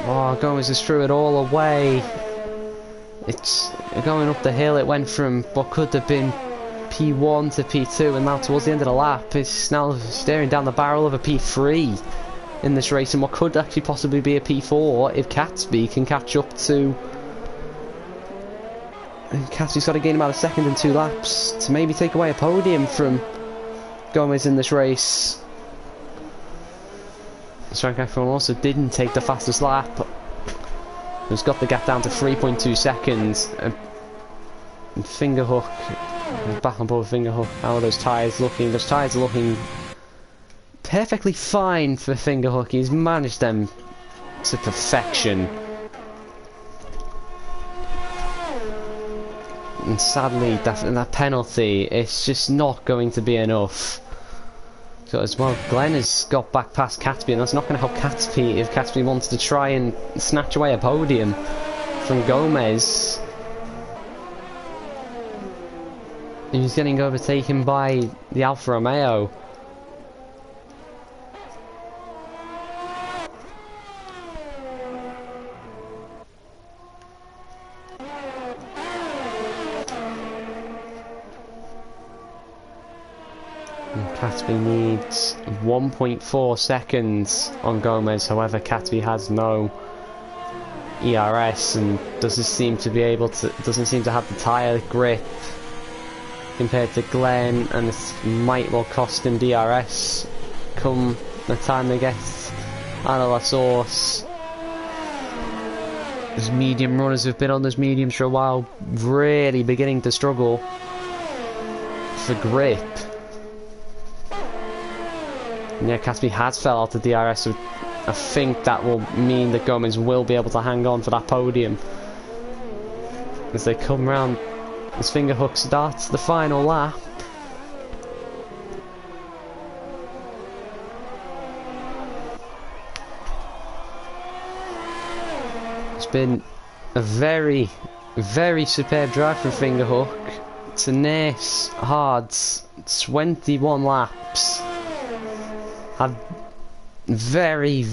Oh, Gomez has threw it all away. It's going up the hill. It went from what could have been P1 to P2, and now towards the end of the lap, it's now staring down the barrel of a P3 in this race, and what could actually possibly be a P4 if Catesby can catch up to. And Catesby's got to gain about a second and 2 laps to maybe take away a podium from Gomez in this race. Frank Efron also didn't take the fastest lap. He's got the gap down to 3.2 seconds. And Fingerhook, back on board Fingerhook. How are those tyres looking? Those tyres are looking perfectly fine for Fingerhook. He's managed them to perfection. And sadly, that penalty, it's just not going to be enough. So as well, Glenn has got back past Catesby, and that's not going to help Catesby if Catesby wants to try and snatch away a podium from Gomez. And he's getting overtaken by the Alfa Romeo. Catesby needs 1.4 seconds on Gomez. However, Catesby has no ERS and doesn't seem to have the tyre grip compared to Glenn, and this might well cost him DRS come the time they get out of La Source. Those medium runners who've been on those mediums for a while really beginning to struggle for grip. And yeah, Catsby has fell out of DRS, so I think that will mean that Gomez will be able to hang on for that podium as they come round as Fingerhook starts the final lap. It's been a very, very superb drive from Fingerhook. Tenacious, hard, 21 laps. Had very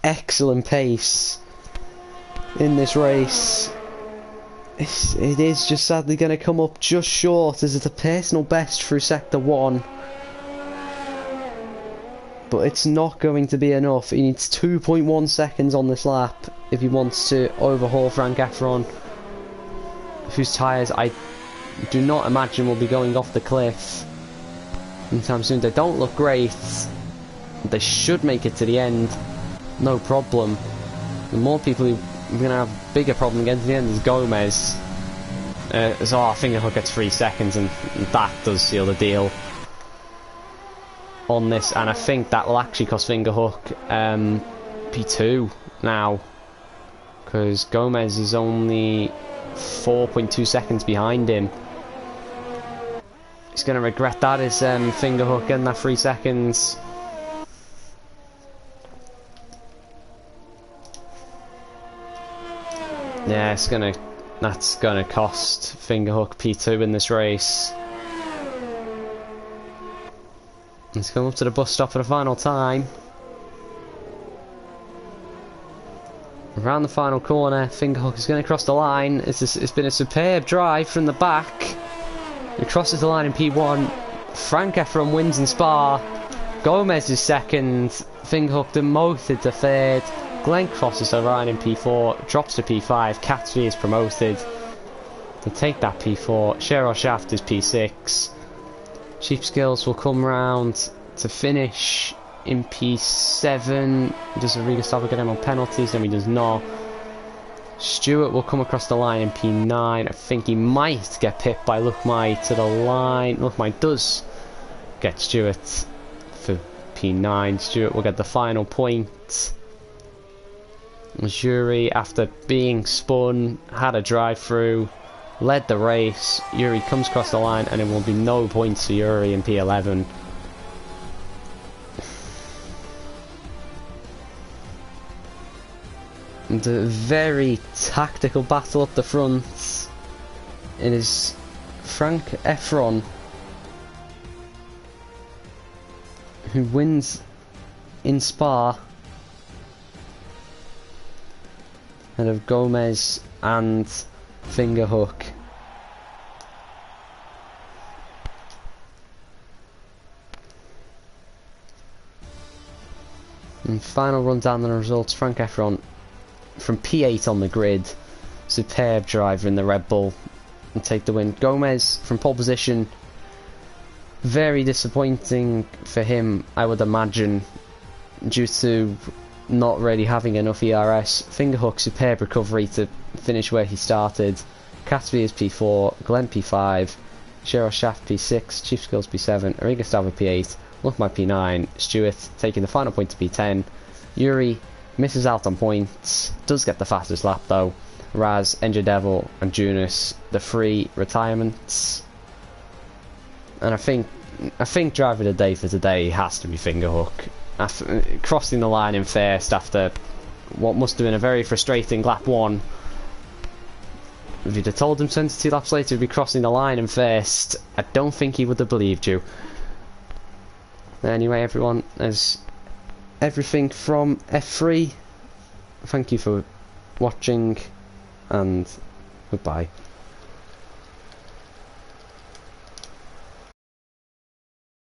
excellent pace in this race. It is just sadly going to come up just short as it's a personal best through sector 1. But it's not going to be enough. He needs 2.1 seconds on this lap if he wants to overhaul Frank Efron, whose tyres I do not imagine will be going off the cliff anytime soon. They don't look great. They should make it to the end, no problem. The more people who are going to have a bigger problem getting to the end is Gomez. So Fingerhook gets 3 seconds, and that does seal the deal on this. And I think that will actually cost Fingerhook P2 now, because Gomez is only 4.2 seconds behind him. He's going to regret that, is Fingerhook getting that 3 seconds. Yeah, that's gonna cost Fingerhook P2 in this race. Let's come up to the bus stop for the final time. Around the final corner, Fingerhook is going to cross the line. It's been a superb drive from the back. He crosses the line in P1. Frank Efron wins in Spa. Gomez is second. Fingerhook demoted to third. Glenn crosses the line in P4, drops to P5. Catsby is promoted to take that P4. Cheryl Shaft is P6. Cheap Skills will come round to finish in P7. Does Riga Stava get him on penalties? No, he does not. Stewart will come across the line in P9. I think he might get pipped by Luckmai to the line. Luckmai does get Stewart for P9. Stewart will get the final point. Yuri, after being spun, had a drive through, led the race. Yuri comes across the line, and it will be no points for Yuri in P11. And a very tactical battle up the front. It is Frank Efron who wins in Spa, and of Gomez and Fingerhook. And final run down the results. Frank Efron from P8 on the grid, superb driver in the Red Bull, and take the win. Gomez from pole position, very disappointing for him, I would imagine, due to not really having enough ERS. Fingerhook, superb recovery to finish where he started. Catsby is P4, Glenn P5, Cheryl Shaft P6, Chief Skills P7, Ariga Stava P8, Luckmai P9, Stewart taking the final point to P10. Yuri misses out on points, does get the fastest lap though. Raz, Engine Devil and Junus, the 3 retirements. And I think driver of the day for today has to be Fingerhook. Crossing the line in first after what must have been a very frustrating lap 1. If you'd have told him 22 laps later he'd be crossing the line in first, I don't think he would have believed you. Anyway, everyone, there's everything from F3. Thank you for watching, and goodbye.